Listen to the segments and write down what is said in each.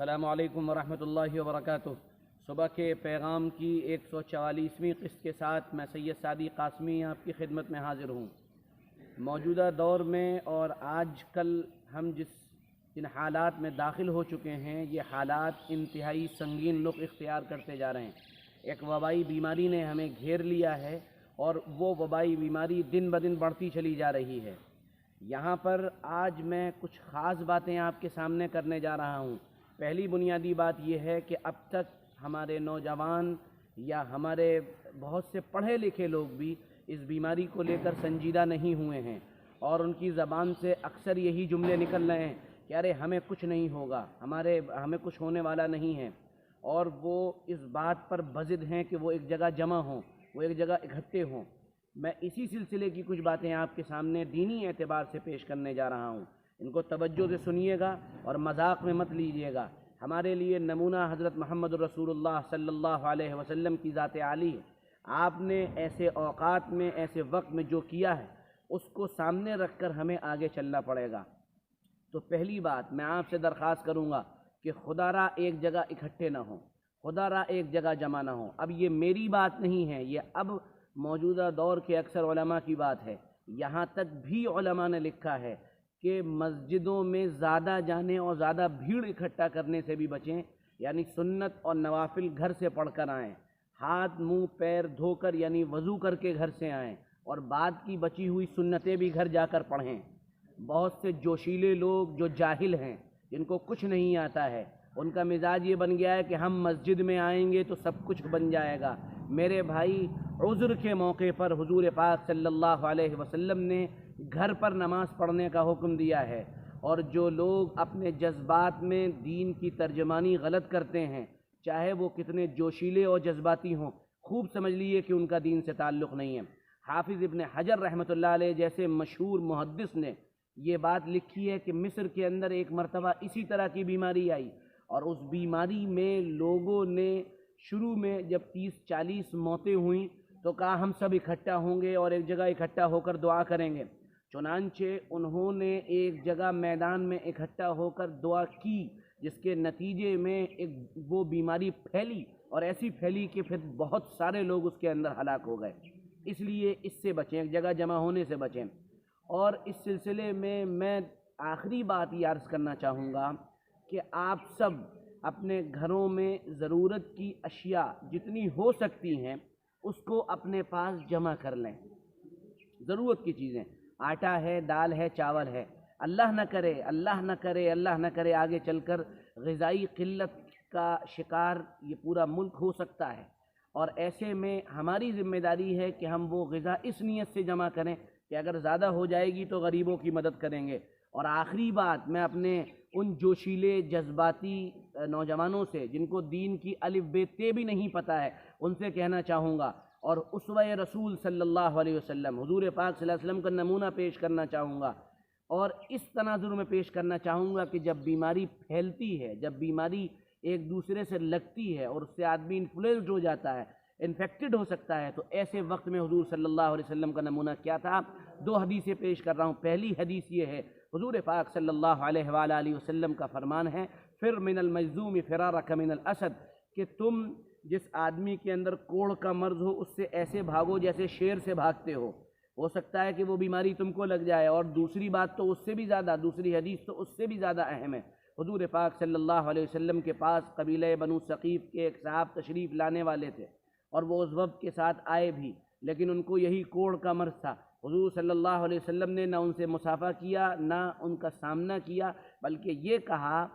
السلام علیکم ورحمۃ اللہ وبرکاتہ۔ صبح کے پیغام کی 144ویں قسط کے ساتھ میں سید سعدی قاسمی آپ کی خدمت میں حاضر ہوں۔ موجودہ دور میں اور آج کل ہم جن حالات میں داخل ہو چکے ہیں، یہ حالات انتہائی سنگین رخ اختیار کرتے جا رہے ہیں۔ ایک وبائی بیماری نے ہمیں گھیر لیا ہے اور وہ وبائی بیماری دن بدن بڑھتی چلی جا رہی ہے۔ یہاں پر آج میں کچھ خاص باتیں آپ کے سامنے کرنے جا رہا ہوں۔ پہلی بنیادی بات یہ ہے کہ اب تک ہمارے نوجوان یا ہمارے بہت سے پڑھے لکھے لوگ بھی اس بیماری کو لے کر سنجیدہ نہیں ہوئے ہیں، اور ان کی زبان سے اکثر یہی جملے نکل رہے ہیں کہ ارے ہمیں کچھ نہیں ہوگا، ہمیں کچھ ہونے والا نہیں ہے، اور وہ اس بات پر بضد ہیں کہ وہ ایک جگہ جمع ہوں، وہ ایک جگہ اکٹھے ہوں۔ میں اسی سلسلے کی کچھ باتیں آپ کے سامنے دینی اعتبار سے پیش کرنے جا رہا ہوں۔ ان کو توجہ سے سنیے گا اور مذاق میں مت لیجیے گا۔ ہمارے لیے نمونہ حضرت محمد رسول اللہ صلی اللہ علیہ وسلم کی ذات عالی ہے۔ آپ نے ایسے اوقات میں، ایسے وقت میں جو کیا ہے، اس کو سامنے رکھ کر ہمیں آگے چلنا پڑے گا۔ تو پہلی بات میں آپ سے درخواست کروں گا کہ خدا را ایک جگہ اکٹھے نہ ہوں، خدا را ایک جگہ جمع نہ ہوں۔ اب یہ میری بات نہیں ہے، یہ اب موجودہ دور کے اکثر علماء کی بات ہے۔ یہاں تک بھی علماء نے لکھا ہے کہ مسجدوں میں زیادہ جانے اور زیادہ بھیڑ اکٹھا کرنے سے بھی بچیں، یعنی سنت اور نوافل گھر سے پڑھ کر آئیں، ہاتھ منہ پیر دھو کر یعنی وضو کر کے گھر سے آئیں، اور بعد کی بچی ہوئی سنتیں بھی گھر جا کر پڑھیں۔ بہت سے جوشیلے لوگ جو جاہل ہیں، جن کو کچھ نہیں آتا ہے، ان کا مزاج یہ بن گیا ہے کہ ہم مسجد میں آئیں گے تو سب کچھ بن جائے گا۔ میرے بھائی، عذر کے موقع پر حضور پاک صلی اللہ علیہ وسلم نے گھر پر نماز پڑھنے کا حکم دیا ہے، اور جو لوگ اپنے جذبات میں دین کی ترجمانی غلط کرتے ہیں، چاہے وہ کتنے جوشیلے اور جذباتی ہوں، خوب سمجھ لیے کہ ان کا دین سے تعلق نہیں ہے۔ حافظ ابن حجر رحمۃ اللہ علیہ جیسے مشہور محدث نے یہ بات لکھی ہے کہ مصر کے اندر ایک مرتبہ اسی طرح کی بیماری آئی، اور اس بیماری میں لوگوں نے شروع میں جب 30-40 موتیں ہوئیں تو کہا ہم سب اکٹھا ہوں گے اور ایک جگہ اکٹھا ہو کر دعا کریں گے۔ چنانچہ انہوں نے ایک جگہ میدان میں اکٹھا ہو کر دعا کی، جس کے نتیجے میں وہ بیماری پھیلی، اور ایسی پھیلی کہ پھر بہت سارے لوگ اس کے اندر ہلاک ہو گئے۔ اس لیے اس سے بچیں، ایک جگہ جمع ہونے سے بچیں۔ اور اس سلسلے میں آخری بات یہ عرض کرنا چاہوں گا کہ آپ سب اپنے گھروں میں ضرورت کی اشیاء جتنی ہو سکتی ہیں اس کو اپنے پاس جمع کر لیں۔ ضرورت کی چیزیں، آٹا ہے، دال ہے، چاول ہے۔ اللہ نہ کرے، اللہ نہ کرے، اللہ نہ کرے آگے چل کر غذائی قلت کا شکار یہ پورا ملک ہو سکتا ہے، اور ایسے میں ہماری ذمہ داری ہے کہ ہم وہ غذا اس نیت سے جمع کریں کہ اگر زیادہ ہو جائے گی تو غریبوں کی مدد کریں گے۔ اور آخری بات میں اپنے ان جوشیلے جذباتی نوجوانوں سے جن کو دین کی الف بے تے بھی نہیں پتہ ہے، ان سے کہنا چاہوں گا، اور اسوہ رسول صلی اللہ علیہ وسلم، حضور پاک صلی اللہ علیہ وسلم کا نمونہ پیش کرنا چاہوں گا، اور اس تناظر میں پیش کرنا چاہوں گا کہ جب بیماری پھیلتی ہے، جب بیماری ایک دوسرے سے لگتی ہے اور اس سے آدمی انفلوئنسڈ ہو جاتا ہے، انفیکٹڈ ہو سکتا ہے، تو ایسے وقت میں حضور صلی اللہ علیہ وسلم کا نمونہ کیا تھا؟ 2 حدیثیں پیش کر رہا ہوں۔ پہلی حدیث یہ ہے، حضور پاک صلی اللہ علیہ وآلہ وسلم کا فرمان ہے، فر من المجذوم فرارک من الاسد، کہ تم جس آدمی کے اندر کوڑھ کا مرض ہو اس سے ایسے بھاگو جیسے شیر سے بھاگتے ہو سکتا ہے کہ وہ بیماری تم کو لگ جائے۔ اور دوسری بات تو اس سے بھی زیادہ، دوسری حدیث تو اس سے بھی زیادہ اہم ہے۔ حضور پاک صلی اللہ علیہ وسلم کے پاس قبیلہ بنو ثقیف کے ایک صاحب تشریف لانے والے تھے، اور وہ اس وفد کے ساتھ آئے بھی، لیکن ان کو یہی کوڑھ کا مرض تھا۔ حضور صلی اللہ علیہ وسلم نے نہ ان سے مصافحہ کیا، نہ ان کا سامنا کیا، بلکہ یہ کہا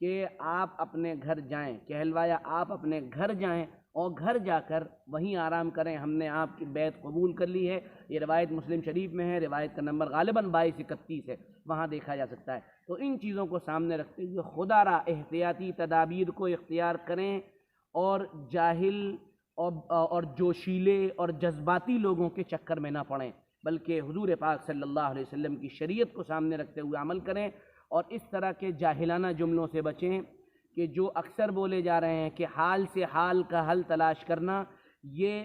کہ آپ اپنے گھر جائیں، کہلوایا آپ اپنے گھر جائیں اور گھر جا کر وہیں آرام کریں، ہم نے آپ کی بیعت قبول کر لی ہے۔ یہ روایت مسلم شریف میں ہے، روایت کا نمبر غالباً 2231 ہے، وہاں دیکھا جا سکتا ہے۔ تو ان چیزوں کو سامنے رکھتے ہوئے خدا را احتیاطی تدابیر کو اختیار کریں، اور جاہل اور جوشیلے اور جذباتی لوگوں کے چکر میں نہ پڑیں، بلکہ حضور پاک صلی اللہ علیہ وسلم کی شریعت کو سامنے رکھتے ہوئے عمل کریں، اور اس طرح کے جاہلانہ جملوں سے بچیں کہ جو اکثر بولے جا رہے ہیں کہ حال سے حال کا حل تلاش کرنا، یہ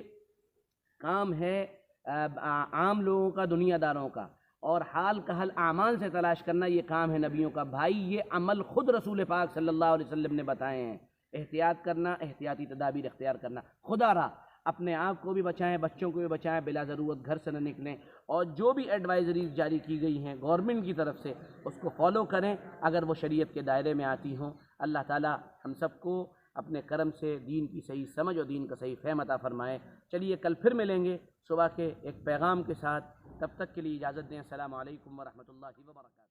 کام ہے عام لوگوں کا، دنیا داروں کا، اور حال کا حل اعمال سے تلاش کرنا یہ کام ہے نبیوں کا۔ بھائی یہ عمل خود رسول پاک صلی اللہ علیہ وسلم نے بتائے ہیں۔ احتیاط کرنا، احتیاطی تدابیر اختیار کرنا، خدا را اپنے آپ کو بھی بچائیں، بچوں کو بھی بچائیں، بلا ضرورت گھر سے نہ نکلیں، اور جو بھی ایڈوائزریز جاری کی گئی ہیں گورنمنٹ کی طرف سے اس کو فالو کریں اگر وہ شریعت کے دائرے میں آتی ہوں۔ اللہ تعالی ہم سب کو اپنے کرم سے دین کی صحیح سمجھ اور دین کا صحیح فہم عطا فرمائے۔ چلیے کل پھر ملیں گے صبح کے ایک پیغام کے ساتھ، تب تک کے لیے اجازت دیں۔ السلام علیکم ورحمۃ اللہ وبرکاتہ۔